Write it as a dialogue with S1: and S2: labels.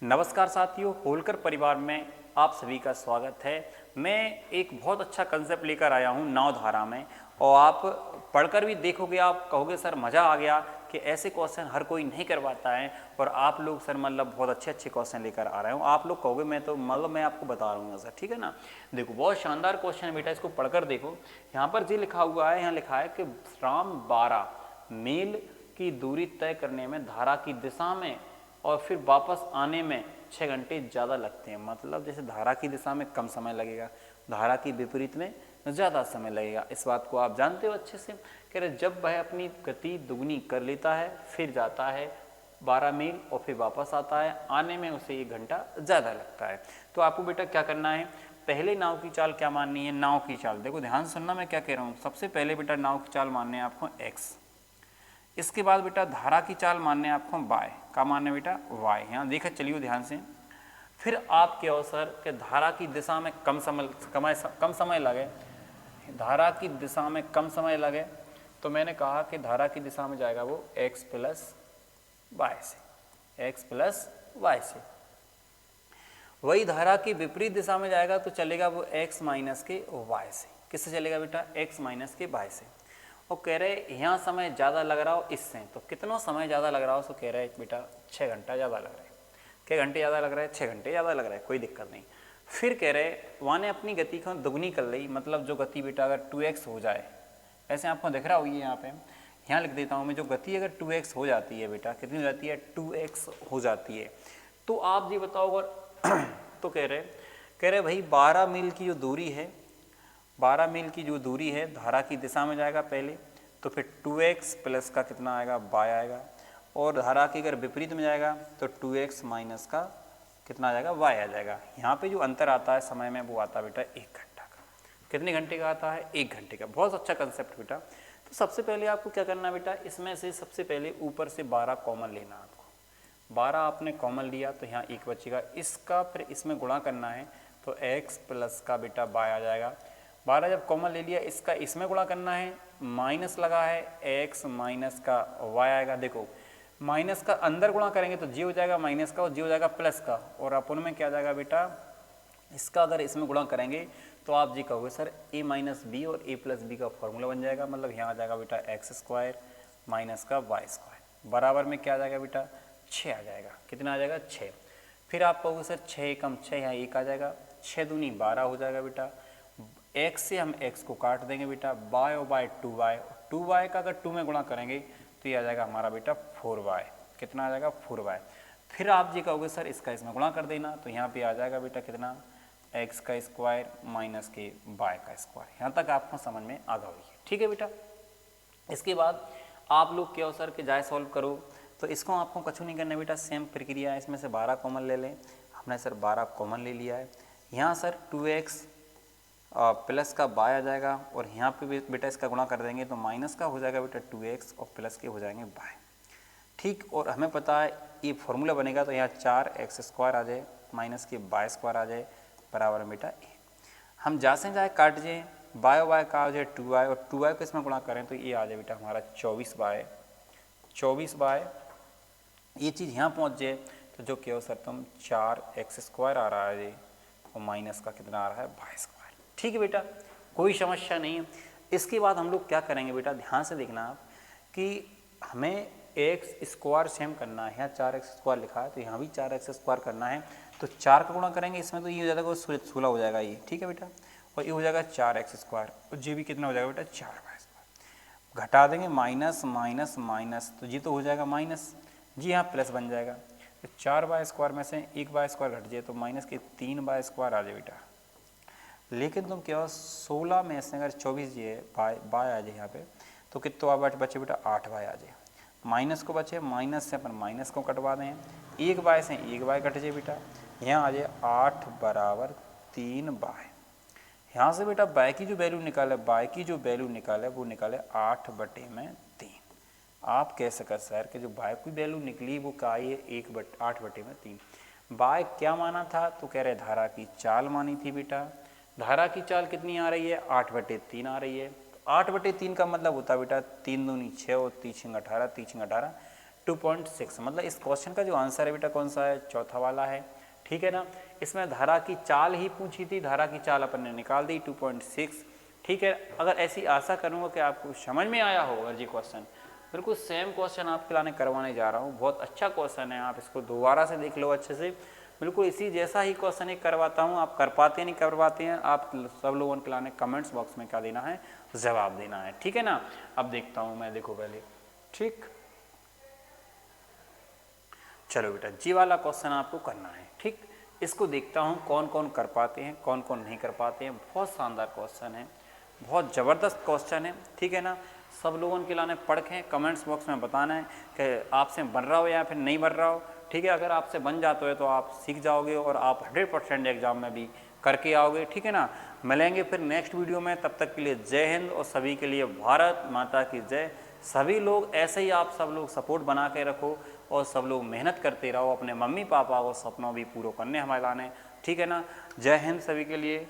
S1: नमस्कार साथियों, होलकर परिवार में आप सभी का स्वागत है। मैं एक बहुत अच्छा कंसेप्ट लेकर आया हूँ नाव धारा में, और आप पढ़कर भी देखोगे, आप कहोगे सर मज़ा आ गया कि ऐसे क्वेश्चन हर कोई नहीं करवाता है और आप लोग सर मतलब बहुत अच्छे अच्छे क्वेश्चन लेकर आ रहे हो। आप लोग कहोगे मैं तो मतलब मैं आपको बता रहा हूँ सर, ठीक है ना। देखो बहुत शानदार क्वेश्चन है बेटा, इसको पढ़कर देखो। यहाँ पर जो लिखा हुआ है, यहाँ लिखा है कि राम 12 मील की दूरी तय करने में धारा की दिशा में और फिर वापस आने में 6 घंटे ज़्यादा लगते हैं। मतलब जैसे धारा की दिशा में कम समय लगेगा, धारा की विपरीत में ज़्यादा समय लगेगा। इस बात को आप जानते हो अच्छे से। कह रहे जब वह अपनी गति दुगनी कर लेता है, फिर जाता है 12 मील और फिर वापस आता है, आने में उसे 1 घंटा ज़्यादा लगता है। तो आपको बेटा क्या करना है, पहले नाव की चाल क्या माननी है। नाव की चाल देखो, ध्यान सुनना मैं क्या कह रहा हूँ। सबसे पहले बेटा नाव की चाल माननी है आपको x। इसके बाद बेटा धारा की चाल मानने आपको y का मानने बेटा y। यहाँ देखा चलिए ध्यान से। फिर आपके अवसर के धारा की दिशा में कम समय लगे, धारा की दिशा में कम समय लगे, तो मैंने कहा कि धारा की दिशा में जाएगा वो x प्लस वाई से, x प्लस वाई से। वही धारा की विपरीत दिशा में जाएगा तो चलेगा वो x माइनस के वाई से। किससे चलेगा बेटा, x माइनस के वाई से। और कह रहे यहाँ समय ज़्यादा लग रहा हो इससे, तो कितना समय ज़्यादा लग रहा हो, तो कह रहे बेटा 6 घंटा ज़्यादा लग रहा है। क्या घंटे ज़्यादा लग रहा है, 6 घंटे ज़्यादा लग रहा है, कोई दिक्कत नहीं। फिर कह रहे वहाँ ने अपनी गति को दुगनी कर ली, मतलब जो गति बेटा अगर 2x हो जाए, ऐसे आपको दिख रहा होगी यहाँ पे, यहाँ लिख देता हूँ मैं, जो गति अगर 2x हो जाती है बेटा, कितनी हो जाती है, 2x हो जाती है, तो आप जी बताओ अगर तो कह रहे भाई 12 मील की जो दूरी है, 12 मील की जो दूरी है धारा की दिशा में जाएगा पहले, तो फिर 2x प्लस का कितना आएगा, y आएगा। और धारा की अगर विपरीत में जाएगा तो 2x माइनस का कितना आ जाएगा, y आ जाएगा। यहाँ पे जो अंतर आता है समय में वो आता है बेटा 1 घंटा का। कितने घंटे का आता है, 1 घंटे का। बहुत अच्छा कंसेप्ट बेटा। तो सबसे पहले आपको क्या करना बेटा, इसमें से सबसे पहले ऊपर से 12 कॉमन लेना। आपको 12 आपने कॉमन लिया तो यहाँ 1 बचेगा, इसका फिर इसमें गुणा करना है तो x प्लस का बेटा y आ जाएगा। 12 जब कॉमन ले लिया, इसका इसमें गुणा करना है, माइनस लगा है, x माइनस का y आएगा। देखो माइनस का अंदर गुणा करेंगे तो जी हो जाएगा माइनस का, और जी हो जाएगा प्लस का, और अपन में क्या जाएगा बेटा, इसका अगर इसमें गुणा करेंगे तो आप जी कहोगे सर a माइनस बी और a प्लस बी का फॉर्मूला बन जाएगा। मतलब यहाँ आ जाएगा बेटा एक्स स्क्वायर माइनस का वाई स्क्वायर बराबर में क्या आ जाएगा बेटा, 6 आ जाएगा। कितना आ जाएगा, 6। फिर आप कहोगे सर 6 एकम 6, यहाँ 1 आ जाएगा, 6 दूनी 12 हो जाएगा बेटा। x से हम x को काट देंगे बेटा, y और y 2y, 2y का अगर 2 में गुणा करेंगे तो ये आ जाएगा हमारा बेटा 4y। कितना आ जाएगा, 4y। फिर आप जी कहोगे सर इसका इसमें गुणा कर देना, तो यहाँ पे आ जाएगा बेटा कितना, x का स्क्वायर माइनस के y का स्क्वायर। यहाँ तक आपको समझ में आ गई है, ठीक है बेटा। इसके बाद आप लोग क्या हो सर कि जाए सॉल्व करो, तो इसको आपको कुछ नहीं करना बेटा, सेम प्रक्रिया है। इसमें से 12 कॉमन ले लें, हमने सर 12 कॉमन ले लिया है। यहाँ सर 2x प्लस का y आ जाएगा, और यहाँ पे भी बेटा इसका गुणा कर देंगे तो माइनस का हो जाएगा बेटा 2x और प्लस के हो जाएंगे y, ठीक। और हमें पता है ये फॉर्मूला बनेगा तो यहाँ 4x स्क्वायर आ जाए माइनस के y स्क्वायर आ जाए बराबर में बेटा a। हम जा से जाए काट जाए, y और y का आ जाए 2y, और 2y को इसमें गुणा करें तो ये आ जाए बेटा हमारा 24y। ये चीज़ यहाँ पहुँच जाए तो जो क्या हो सर तुम 4x स्क्वायर आ रहा है और माइनस का कितना आ रहा है, y स्क्वायर। ठीक है बेटा, कोई समस्या नहीं है। इसके बाद हम लोग क्या करेंगे बेटा, ध्यान से देखना आप कि हमें x स्क्वायर सेम करना है। यहाँ 4x स्क्वायर लिखा है तो यहाँ भी 4x स्क्वायर करना है, तो 4 का गुणा करेंगे इसमें तो ये हो जाएगा 16 हो जाएगा ये, ठीक है बेटा। और ये हो जाएगा 4x स्क्वायर, और जी भी कितना हो जाएगा बेटा 4y स्क्वायर। घटा देंगे माइनस माइनस माइनस, तो जी तो हो जाएगा माइनस, जी यहाँ प्लस बन जाएगा। तो 4y स्क्वायर में से 1y स्क्वायर घट जाए तो माइनस के 3y स्क्वायर आ जाए बेटा। लेकिन तुम क्या 16 में से अगर 24 जी है बाय आ जाए यहाँ पे, तो कितना बचे बेटा 8y आ जाए। माइनस को बचे, माइनस से अपन माइनस को कटवा दें, 1y से 1y कट जाए बेटा, यहाँ आ जाए 8 बराबर 3y। यहाँ से बेटा y की जो वैल्यू निकाले, y की जो वैल्यू निकाले वो निकाले 8/3। आप कह सका सर कि जो y की वैल्यू निकली वो क्या है, 8/3। y क्या माना था, तो कह रहे धारा की चाल मानी थी बेटा। धारा की चाल कितनी आ रही है, 8/3 आ रही है। 8/3 का मतलब होता है बेटा 3 दूनी 6 और 3 6 18, 3 6 18, 2.6, मतलब इस क्वेश्चन का जो आंसर है बेटा कौन सा है, चौथा वाला है। ठीक है ना। इसमें धारा की चाल ही पूछी थी, धारा की चाल अपन ने निकाल दी 2.6। ठीक है, अगर ऐसी आशा करूँगा कि आपको समझ में आया होगा जी क्वेश्चन। बिल्कुल सेम क्वेश्चन आपके लाने करवाने जा रहा हूँ, बहुत अच्छा क्वेश्चन है, आप इसको दोबारा से देख लो अच्छे से। बिल्कुल इसी जैसा ही क्वेश्चन एक करवाता हूँ, आप कर पाते हैं नहीं कर पाते हैं, आप सब लोगों के लाने कमेंट्स बॉक्स में क्या देना है, जवाब देना है। ठीक है ना। अब देखता हूँ मैं, देखो पहले। ठीक, चलो बेटा जी वाला क्वेश्चन आपको करना है। ठीक, इसको देखता हूँ कौन कौन कर पाते हैं, कौन कौन नहीं कर पाते हैं। बहुत शानदार क्वेश्चन है, बहुत ज़बरदस्त क्वेश्चन है। ठीक है ना। सब लोगों के लाने पढ़ें, कमेंट्स बॉक्स में बताना है कि आपसे बन रहा हो या फिर नहीं बन रहा हो। ठीक है, अगर आपसे बन जाता है तो आप सीख जाओगे और आप 100% एग्जाम में भी करके आओगे। ठीक है ना। मिलेंगे फिर नेक्स्ट वीडियो में, तब तक के लिए जय हिंद और सभी के लिए भारत माता की जय। सभी लोग ऐसे ही आप सब लोग सपोर्ट बना के रखो और सब लोग मेहनत करते रहो, अपने मम्मी पापा को सपनों भी पूरे करने हमारे लाने। ठीक है ना। जय हिंद सभी के लिए।